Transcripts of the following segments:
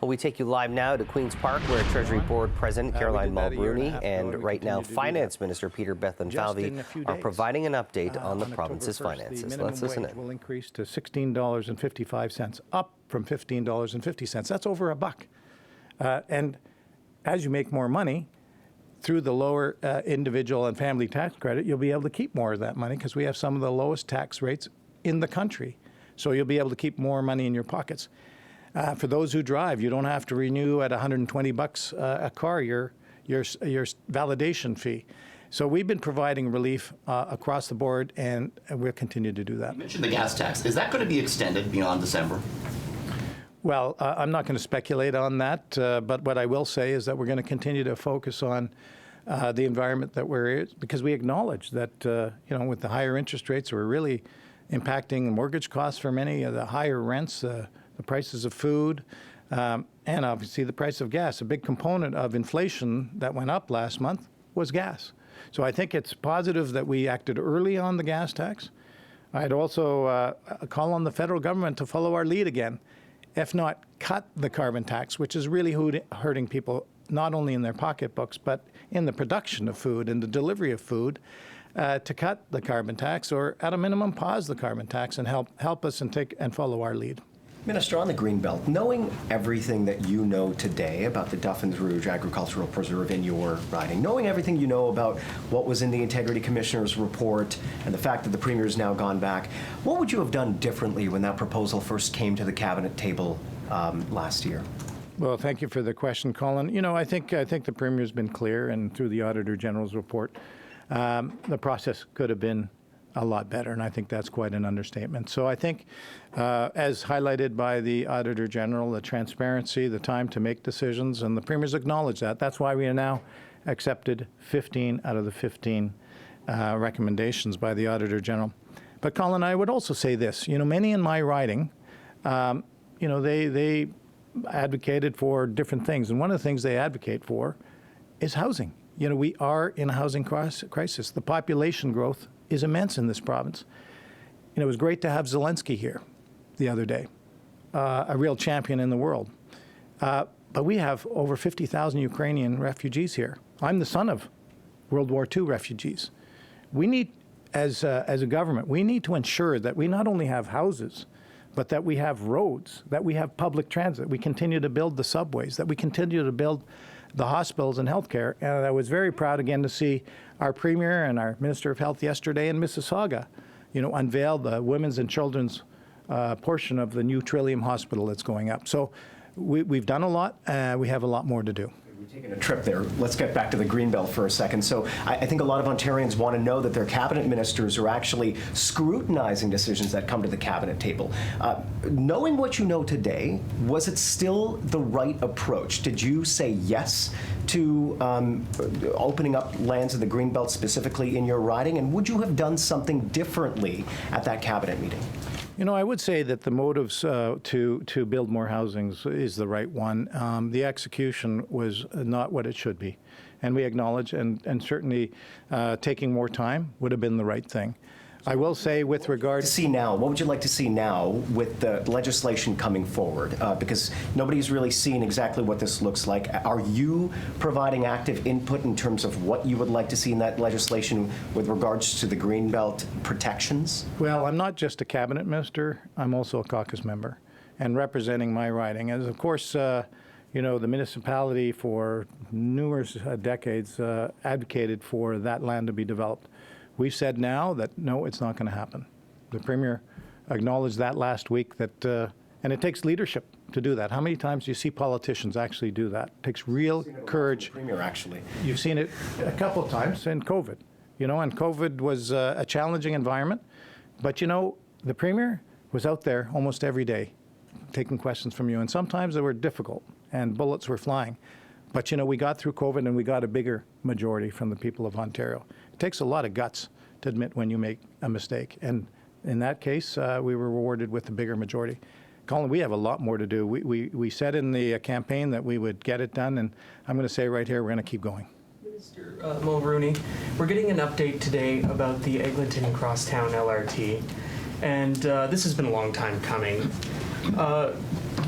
Well, we take you live now to Queen's Park, where Treasury Board President Caroline Mulroney and right now Finance Minister Peter Bethlenfalvy are providing an update on the province's finances. Let's listen in. Will increase to $16.55, up from $15.50. That's over $1. And as you make more money, through the lower individual and family tax credit, you'll be able to keep more of that money because we have some of the lowest tax rates in the country. So you'll be able to keep more money in your pockets. For those who drive, you don't have to renew at $120 a car your validation fee. So we've been providing relief across the board, and we'll continue to do that. You mentioned the gas tax. Is that going to be extended beyond December? Well, I'm not going to speculate on that, but what I will say is that we're going to continue to focus on the environment that we're in, because we acknowledge that, with the higher interest rates, we're really impacting mortgage costs for many, the higher rents, the prices of food, and obviously the price of gas. A big component of inflation that went up last month was gas. So I think it's positive that we acted early on the gas tax. I'd also call on the federal government to follow our lead again, if not cut the carbon tax, which is really hurting people not only in their pocketbooks, but in the production of food and the delivery of food, to cut the carbon tax, or at a minimum pause the carbon tax and help us and follow our lead. Minister, on the Greenbelt, knowing everything that you know today about the Duffins Rouge Agricultural Preserve in your riding, knowing everything you know about what was in the Integrity Commissioner's report and the fact that the Premier's now gone back, what would you have done differently when that proposal first came to the Cabinet table last year? Well, thank you for the question, Colin. I think the Premier's been clear, and through the Auditor General's report, the process could have been a lot better, and I think that's quite an understatement. So I think, as highlighted by the Auditor General, the transparency, the time to make decisions, and the Premier's acknowledged that. That's why we are now accepted 15 out of the 15 recommendations by the Auditor General. But Colin, I would also say this, many in my riding, they advocated for different things, and one of the things they advocate for is housing. We are in a housing crisis. The population growth is immense in this province. It was great to have Zelensky here the other day, a real champion in the world. But we have over 50,000 Ukrainian refugees here. I'm the son of World War II refugees. We need, as a government, we need to ensure that we not only have houses, but that we have roads, that we have public transit, we continue to build the subways, that we continue to build the hospitals and healthcare. And I was very proud again to see our Premier and our Minister of Health yesterday in Mississauga, unveil the women's and children's portion of the new Trillium Hospital that's going up. So we've done a lot. We have a lot more to do. We're taking a trip there. Let's get back to the Greenbelt for a second. So I think a lot of Ontarians want to know that their cabinet ministers are actually scrutinizing decisions that come to the cabinet table. Knowing what you know today, was it still the right approach? Did you say yes to opening up lands in the Greenbelt specifically in your riding? And would you have done something differently at that cabinet meeting? I would say that the motives to build more housings is the right one. The execution was not what it should be. And we acknowledge, and certainly taking more time would have been the right thing. I will say with regard to what would you like to see now with the legislation coming forward? Because nobody's really seen exactly what this looks like. Are you providing active input in terms of what you would like to see in that legislation with regards to the Greenbelt protections? Well, I'm not just a cabinet minister. I'm also a caucus member and representing my riding. And of course, the municipality for numerous decades advocated for that land to be developed. We've said now that, no, it's not going to happen. The Premier acknowledged that last week, that, and it takes leadership to do that. How many times do you see politicians actually do that? It takes real courage. Premier, actually. You've seen it a couple of times in COVID, and COVID was a challenging environment. But, the Premier was out there almost every day taking questions from you, and sometimes they were difficult and bullets were flying. But, we got through COVID and we got a bigger majority from the people of Ontario. It takes a lot of guts to admit when you make a mistake. And in that case, we were rewarded with a bigger majority. Colin, we have a lot more to do. We said in the campaign that we would get it done, and I'm going to say right here, we're going to keep going. Minister Mulroney, we're getting an update today about the Eglinton Crosstown LRT, and this has been a long time coming.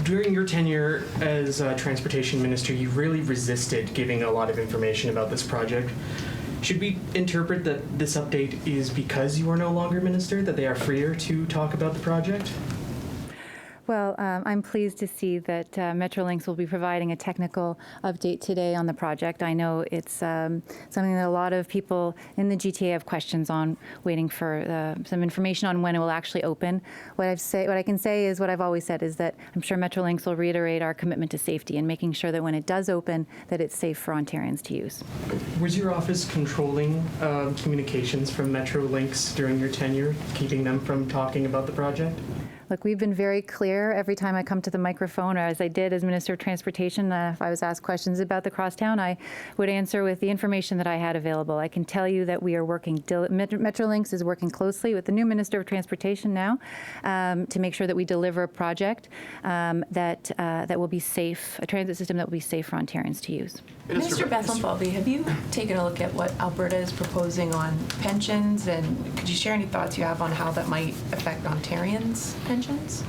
During your tenure as transportation minister, you really resisted giving a lot of information about this project. Should we interpret that this update is because you are no longer minister, that they are freer to talk about the project? Well, I'm pleased to see that Metrolinx will be providing a technical update today on the project. I know it's something that a lot of people in the GTA have questions on, waiting for some information on when it will actually open. What I can say is what I've always said is that I'm sure Metrolinx will reiterate our commitment to safety and making sure that when it does open, that it's safe for Ontarians to use. Was your office controlling communications from Metrolinx during your tenure, keeping them from talking about the project? Look, we've been very clear every time I come to the microphone, or as I did as Minister of Transportation, if I was asked questions about the crosstown, I would answer with the information that I had available. I can tell you that we are working, Metrolinx is working closely with the new Minister of Transportation now to make sure that we deliver a project that will be safe, a transit system that will be safe for Ontarians to use. Minister Bethlenfalvy, have you taken a look at what Alberta is proposing on pensions, and could you share any thoughts you have on how that might affect Ontarians' pensions?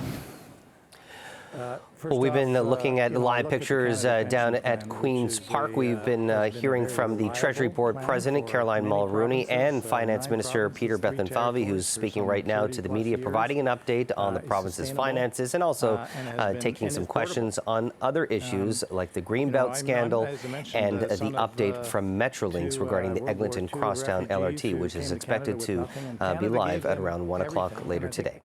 Well, we've been looking at live pictures down at Queen's Park. We've been hearing from the Treasury Board President, Caroline Mulrooney, and Finance Minister Peter Bethlenfalvy, who's speaking right now to the media, providing an update on the province's finances and also taking some questions on other issues like the Greenbelt scandal and the update from Metrolinx regarding the Eglinton Crosstown LRT, which is expected to be live at around 1 o'clock later today.